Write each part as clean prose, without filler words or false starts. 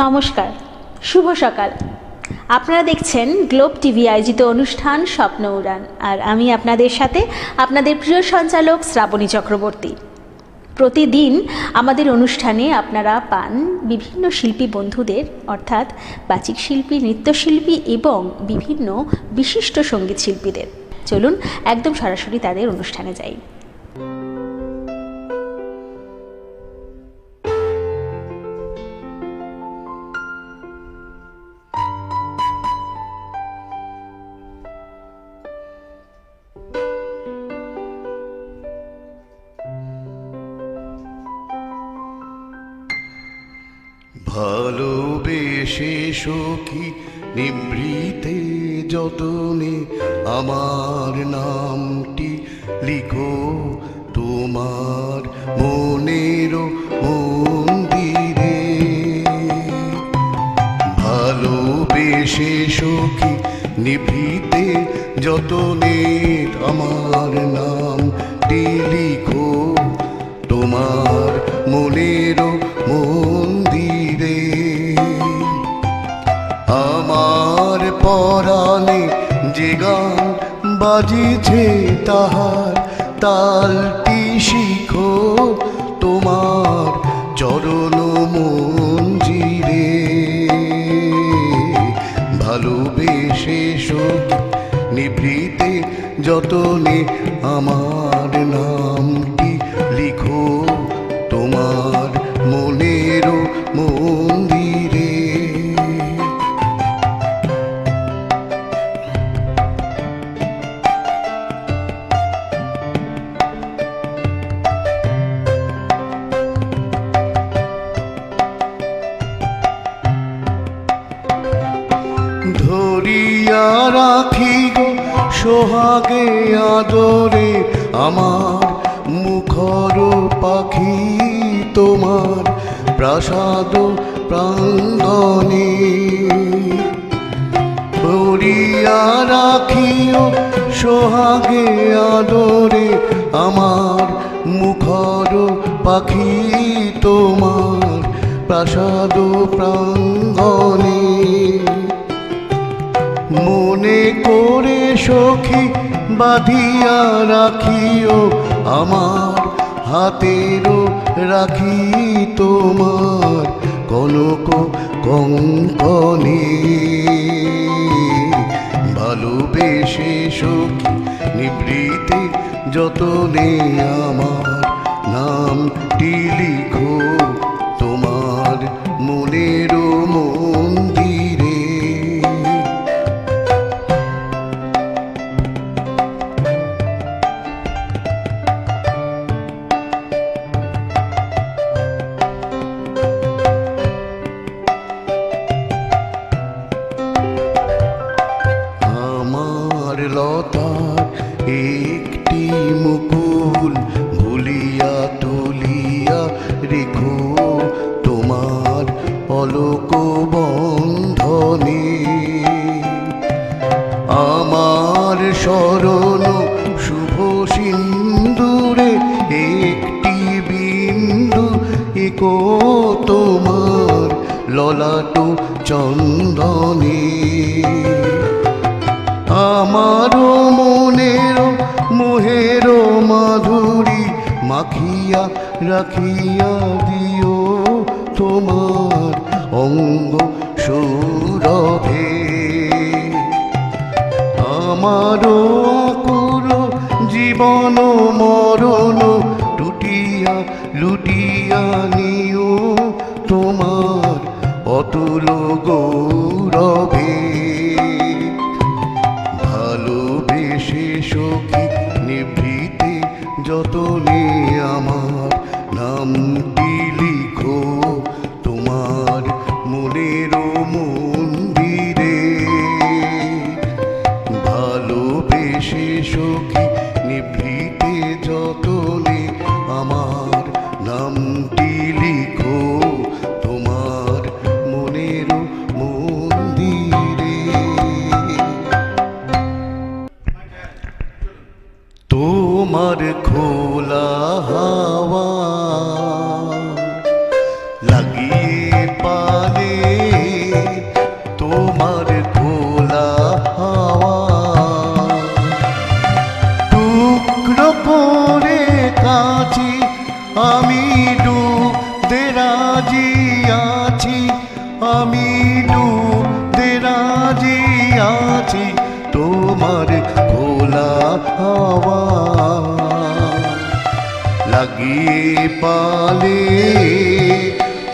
নমস্কার, শুভ সকাল। আপনারা দেখছেন গ্লোব টিভি আয়োজিত অনুষ্ঠান স্বপ্ন উড়ান, আর আমি আপনাদের সাথে আপনাদের প্রিয় সঞ্চালক শ্রাবণী চক্রবর্তী। প্রতিদিন আমাদের অনুষ্ঠানে আপনারা পান বিভিন্ন শিল্পী বন্ধুদের, অর্থাৎ বাচিক শিল্পী, নৃত্যশিল্পী এবং বিভিন্ন বিশিষ্ট সঙ্গীত শিল্পীদের। চলুন একদম সরাসরি তাদের অনুষ্ঠানে যাই। ভালোবেসে সখী নিভৃতে যতনে আমার নামটি লিখো তোমার মনের মন্দিরে। ভালোবেসে সখী নিভৃতে যতনে আমার নামটি লিখো তোমার মনের মন্দিরে। আমার পরাণে যে গান বাজিছে তাহার তালটি শিখো তোমার চরণ মঞ্জিরে। ভালোবেসে সখী নিভৃতে যতনে আমার নামটি লিখো তোমার মনের মন্দিরে। ধরিয়া রাখি গো সোহাগে আদরে আমার মুখর পাখি তোমার প্রাসাদ প্রাঙ্গণে। ধরিয়া রাখিও সোহাগে আদরে আমার মুখর পাখি তোমার প্রাসাদ প্রাঙ্গণে। মনে করে সখী বাঁধিয়া রাখিও আমার হাতের রাখি তোমার কনক কঙ্কনে। ভালোবেসে সখী নিভৃতে যতনে আমার নামটি লিখো তোমার মনের মন্দিরে। লতার একটি মুকুল ভুলিয়া তুলিয়া রেখো তোমার অলোক বন্ধনে। আমার শরণ শুভ সিন্দুরে একটি বিন্দু একো তোমার ললাট চন্দনে। আমারও মনের মোহের মাধুরী মাখিয়া রাখিয়া দিও তোমার অঙ্গ সৌরভে। আমারও আকুল জীবন মরণ টুটিয়া লুটিয়া নিও তোমার অতুল গৌরবে। ভালোবেসে সখী নিভৃতে যতনে আমার নামটি লিখো তোমার মনের মন্দিরে। ভালোবেসে সখী নিভৃতে যতনে আমার নামটি লিখো তোমার মনের মন্দিরে। তো তোমার খোলা হাওয়া লাগিয়ে পালে তোমার খোলা হাওয়া টুকরো করে কাছি আমি ডুবতে রাজি আছি আমি ডুবতে রাজি আছি তোমার খোলা হাওয়া লাগিয়ে পালে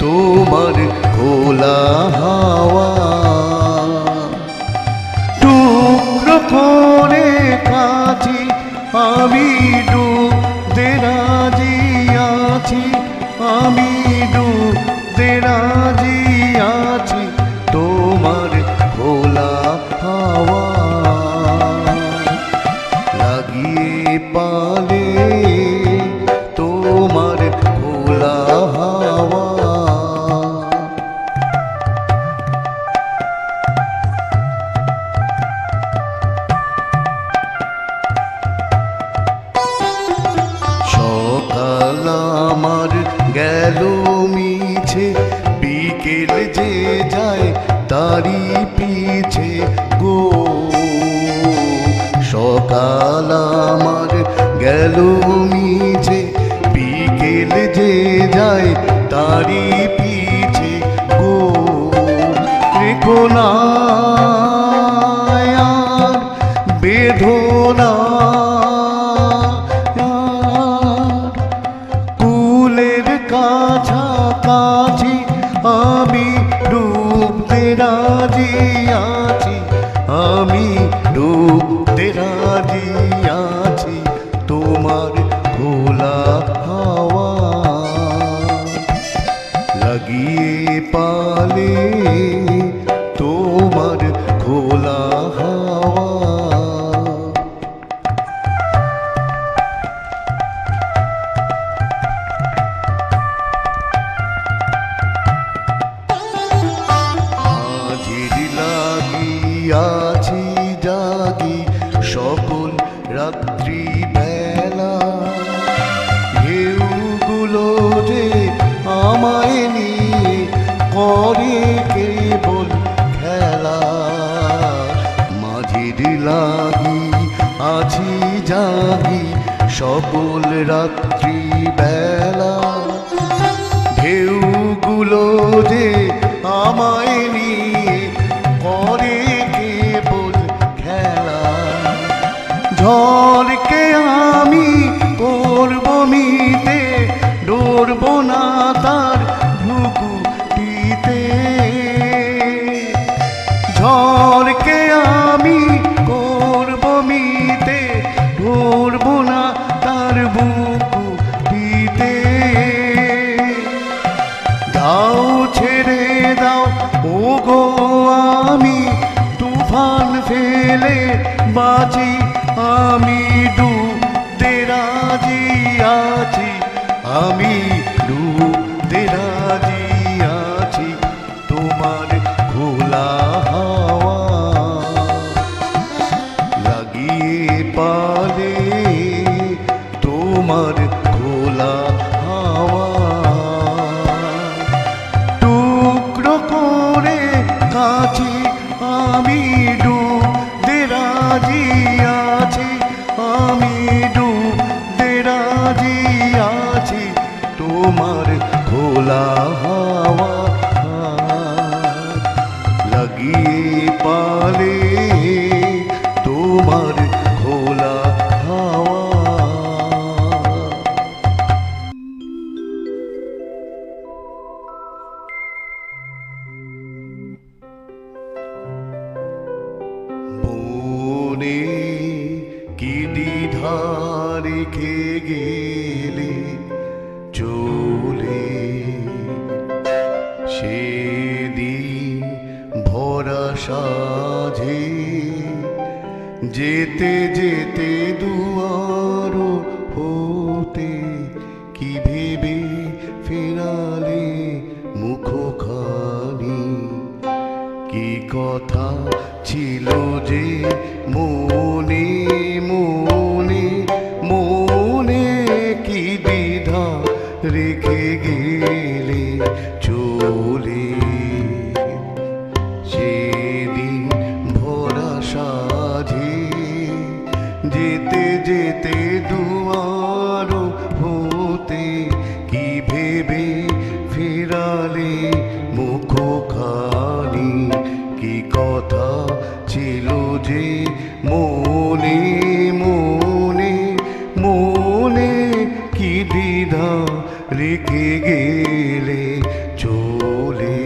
তোমার খোলা হাওয়া টুকরো করে কাছি আমি ডুবতে রাজি আছি আমি ডুবতে রাজি আছি তোমার খোলা হাওয়া লাগিয়ে পালে তোমার খোলা হাওয়া সকাল আমার গেল মিছে বিকেল যে যায় তারি পিছে গো সকাল আমার গেল মিছে বিকেল যে যায় তারি পিছে গো রেখো না আর বেদনা কুলের কাছাকাছি আমি ডুবতে রাজি আছি আমি ডুবতে রাজি আছি তোমার খোলা হাওয়া লাগিয়ে পালে তোমার খোলা হাওয়া আছি জাগি সকল রাত্রি বেলা ঢেউগুলো যে আমায় নিয়ে করে কেবল খেলা মাঝির লাগি আছি জাগি সকল রাত্রি বেলা ঢেউগুলো যে আমায় নিয়ে করে কেবল খেলা ঝড়কে আমি করব মিতে ডরব না তার ভ্রুকুটিতে ঝড়কে আমি করব মিতে ডরব না তার বুকুটিতে দাও ছেড়ে দাও ও গো আমি তুফান ফেলে বাঁচি আমি ডুবতে রাজি আছি আমি ডুবতে রাজি আছি তোমার খোলা হাওয়া লাগিয়ে পালে তোমার খোলা হাওয়া টুকরো করে কাছি আমি ডুবতে রাজি আছি আমি ডুবতে রাজি আছি তোমার খোলা হাওয়া লাগিয়ে পালে তোমার খোলা হাওয়া মনে কি দ্বিধা রেখে গেলে চলে সেদিন ভরা সাঝে যেতে যেতে দুয়ার হতে কি ভেবে ফেরালে মুখখানি কি কথা ছিল যে মনে মনে দ্বিধা রেখে গেলে চলে।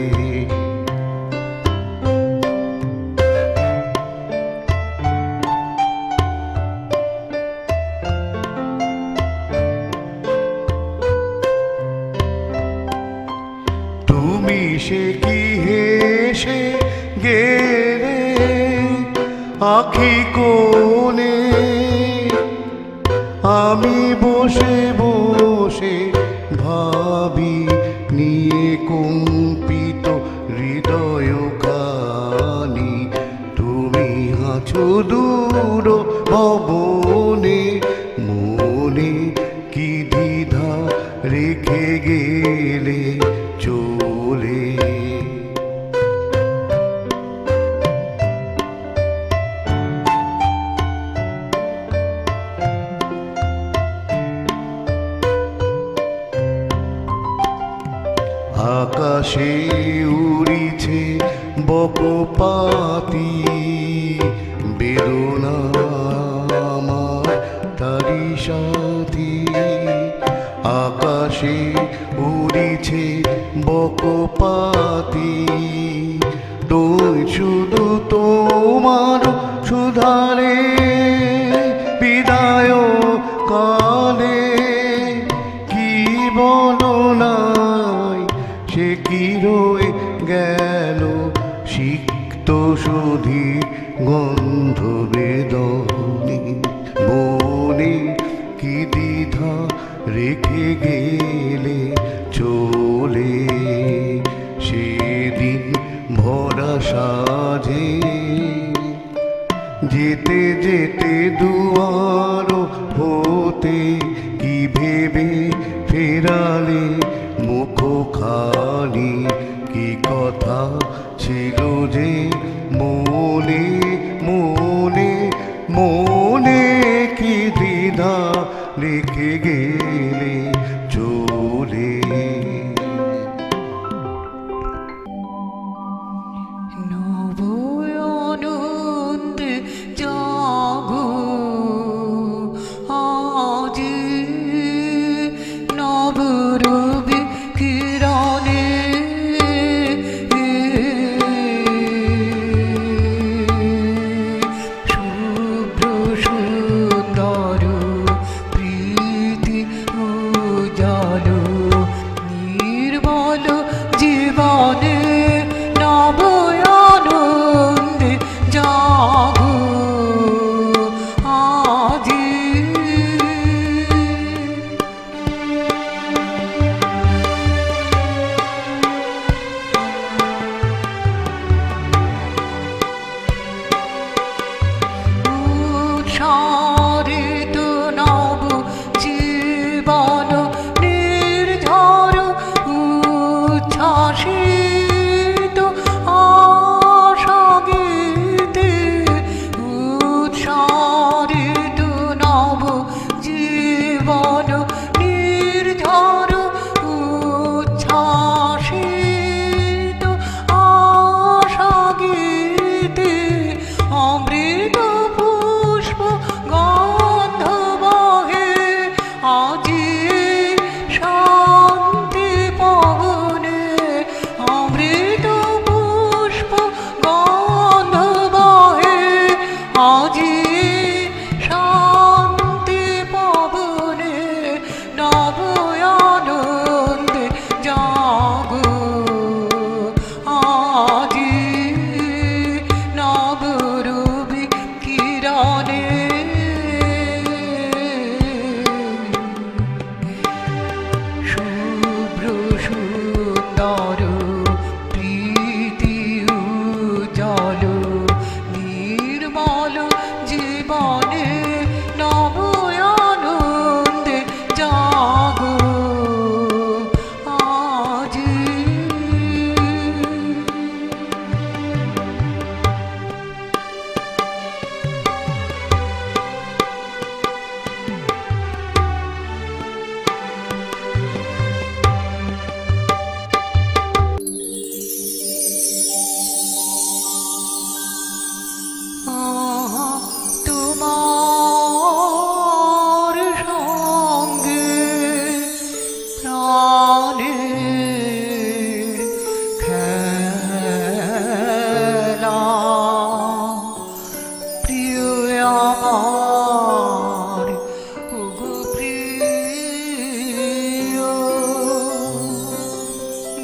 তুমি সে কি হেসে গেলে আখি কোণে, আমি বসে বসে ভাবি নিয়ে কম্পিত হৃদয় কানি। তুমি আছো দূর ভবনে, মনে কি দ্বিধা রেখে গেলে চলে। আকাশে উড়িছে বকপাতি, বেদনা আমার তারি সাথী। আকাশে উড়িছে বকপাতি, তুই শুধু তোমার সুধারে বিদায় কালে। কি বলো নাই সে কি রয়ে গেল, সিক্ত সুধি গন্ধ বেদনে। মনে কি দ্বিধা রেখে গেলে চলে, সেদিন ভরা সাজে যেতে যেতে দুয়ার হতে কি ভেবে ফেরালে মুখ খানি। কি কথা ছিল যে মনে মনে, মনে কি দ্বিধা রেখে গেলে চলে। নবয়ানন্দ জাগো আজ, নবরবি কিরণে শুভ্র সুন্দর প্রীতি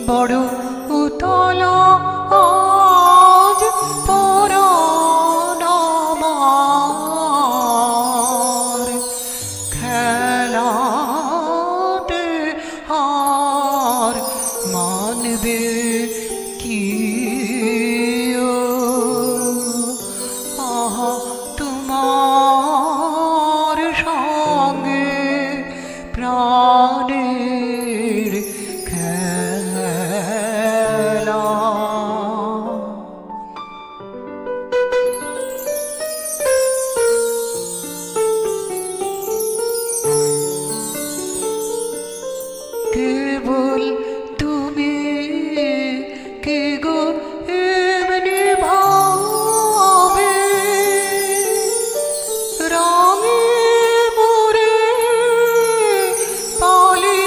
বড় উতলা আজ পরাণ আমার, খেলাতে হার মানবে কি ও? আহা তোমার সঙ্গে প্রাণের খেলা। কেবল তুমি কে গো এমনি ভাবে রঙে মোরে পালি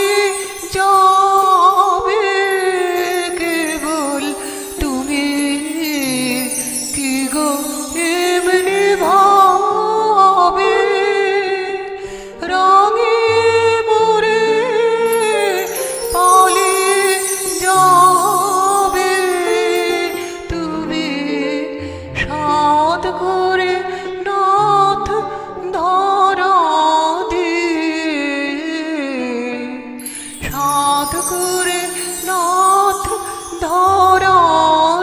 যাবে, কেবল তুমি কি গো এমনি ভাবে রঙে মোরে পালি যাবে, তুমি সাধ করে নাথ ধরা দিয়ে, সাধ করে নাথ ধরা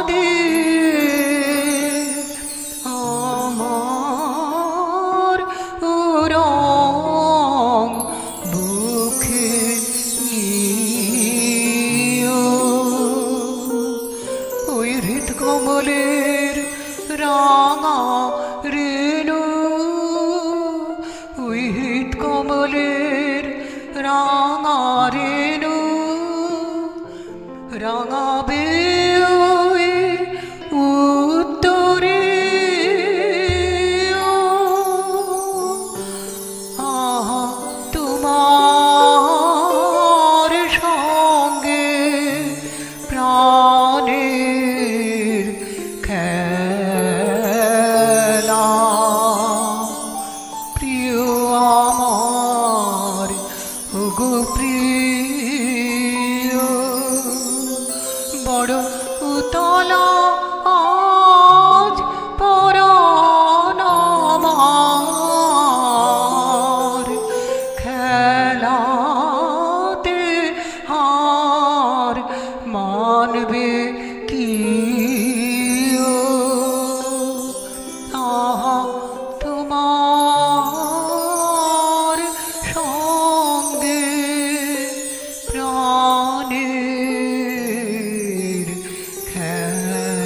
দিয়ে আমার রং বুকে নিও। ওই হৃদ কমলের রাঙা রেণু, ওই হৃদ কমলের রাঙা রেণু রাঙাবে ওই উত্তরে। আহা তোমার সঙ্গে প্রাণের খেলা। প্রিয় আমার ওগো প্রিয়, বড় উতলা আজ পরাণ আমার, খেলাতে হার মানবে কি ও? আহা তোমার সঙ্গে প্রাণের খেলা।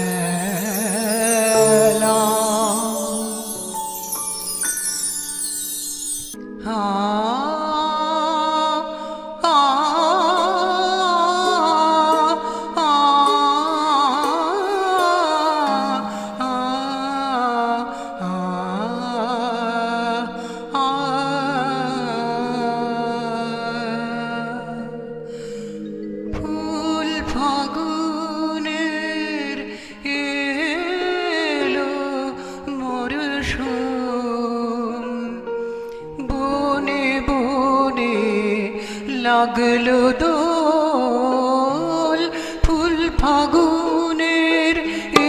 ফুল ফাগুনের এলো মরশুম, বনে বনে লাগলো দোল। ফুল ফাগুনের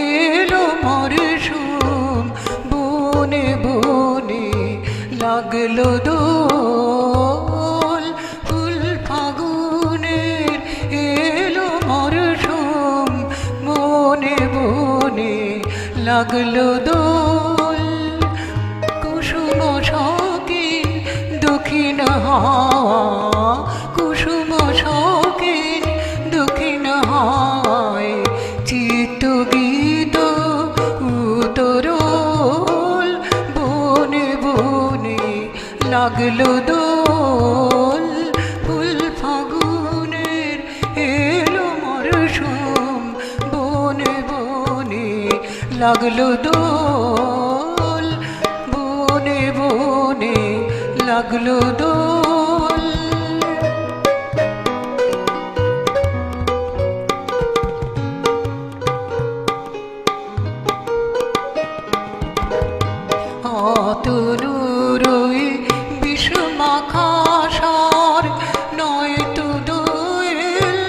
এলো মরশুম, বনে বনে লাগলো দোল। ফুল ফাগুনের এলো মরশুম, বনে বনে লাগলো দোল। কুসুম শৌখিন দক্ষিণ হাওয়া, কুসুম শৌখিন দক্ষিণ হাওয়ায় চিত্ত গীত উতরোল। বনে বনে লাগলো দোল। ফুল ফাগুনের এলো মরশুম, বনে বনে লাগলো দোল। বনে বনে লাগলো দোল। অতনুরই বিষমাখা সার নয় তো দোয়েল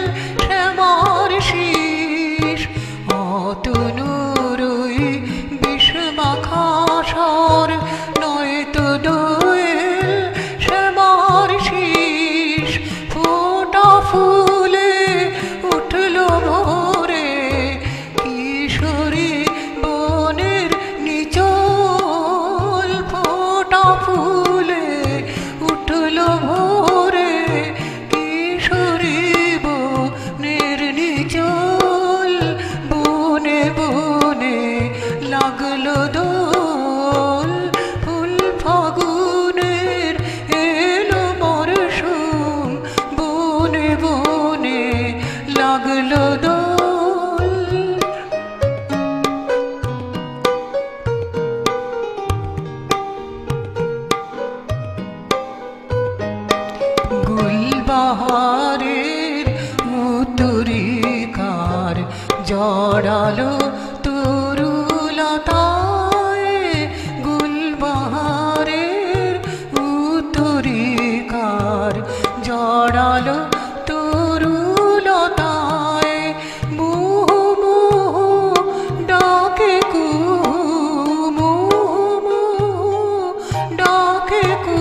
শ্যামার বাহারের উত্তরিকার জড়ালো তরুলতায় গুলবাহারের উত্তরিকার জড়ালো তরুলতায় মুহু মুহু ডাকে কু মুহু ডাকে কু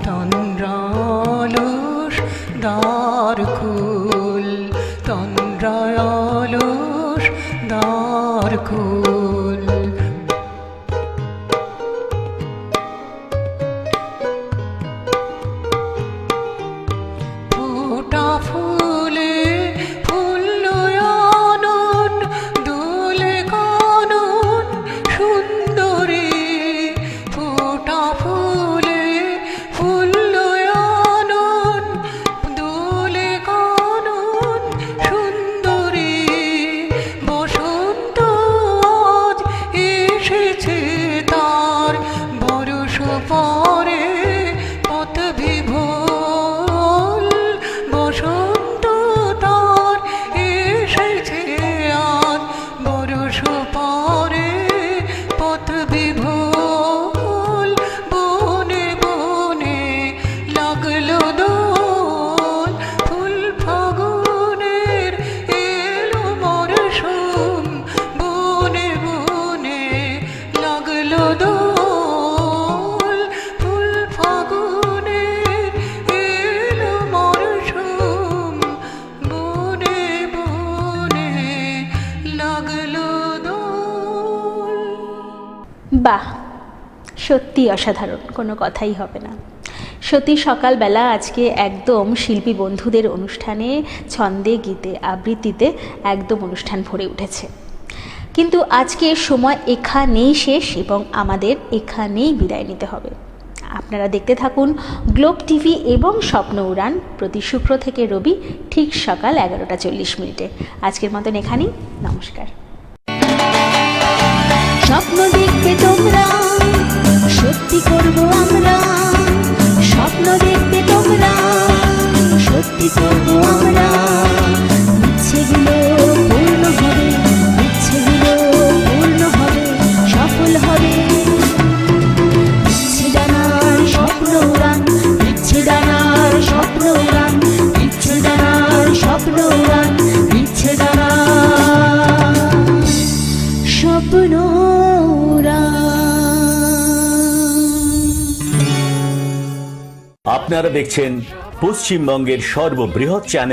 তন্দ্রালস দ্বার খুল তন্দ্রালস দ্বার খুল ফোটা ফুলে ফুল আনন দোলে কানন সুন্দরী ফোটা ফুলে ফুল আনন দোলে কানন সুন্দরী বসন্ত আজ এসেছে তার বরষ পরে পথ বিভোল বসন্ত তার এসেছে আজ বরষ পরে পথ বিভোল বনে বনে লাগলো দোল ফুল ফাগুনের এলো মরশুম বনে বনে লাগলো দোল ফুল ফাগুনের এলো মরশুম বনে বনে লাগলো দোল। বাহ, সত্যি অসাধারণ, কোনো কথাই হবে না। সত্যি সকালবেলা আজকে একদম শিল্পী বন্ধুদের অনুষ্ঠানে ছন্দে গীতে আবৃত্তিতে একদম অনুষ্ঠান ভরে উঠেছে। কিন্তু আজকে সময় এখানেই শেষ এবং আমাদের এখানেই বিদায় নিতে হবে। আপনারা দেখতে থাকুন গ্লোব টিভি এবং স্বপ্ন উড়ান প্রতি শুক্র থেকে রবি ঠিক সকাল 11:40। আজকের মতন এখানেই, নমস্কার। স্বপ্ন দেখবে তোমরা, সত্যি করব আমরা। স্বপ্ন দেখবে তোমরা, সত্যি করব আমরা। ইচ্ছেগুলো পূর্ণ হবে, ইচ্ছেগুলো পূর্ণ হবে, সফল হবে। ইচ্ছে ডানার স্বপ্ন উড়ান, ইচ্ছে ডানার স্বপ্ন উড়ান, ইচ্ছে ডানার স্বপ্ন উড়ান, ইচ্ছে ডানার স্বপ্ন উড়ান। আপনারা দেখছেন পশ্চিমবঙ্গের সর্ববৃহৎ চ্যানেল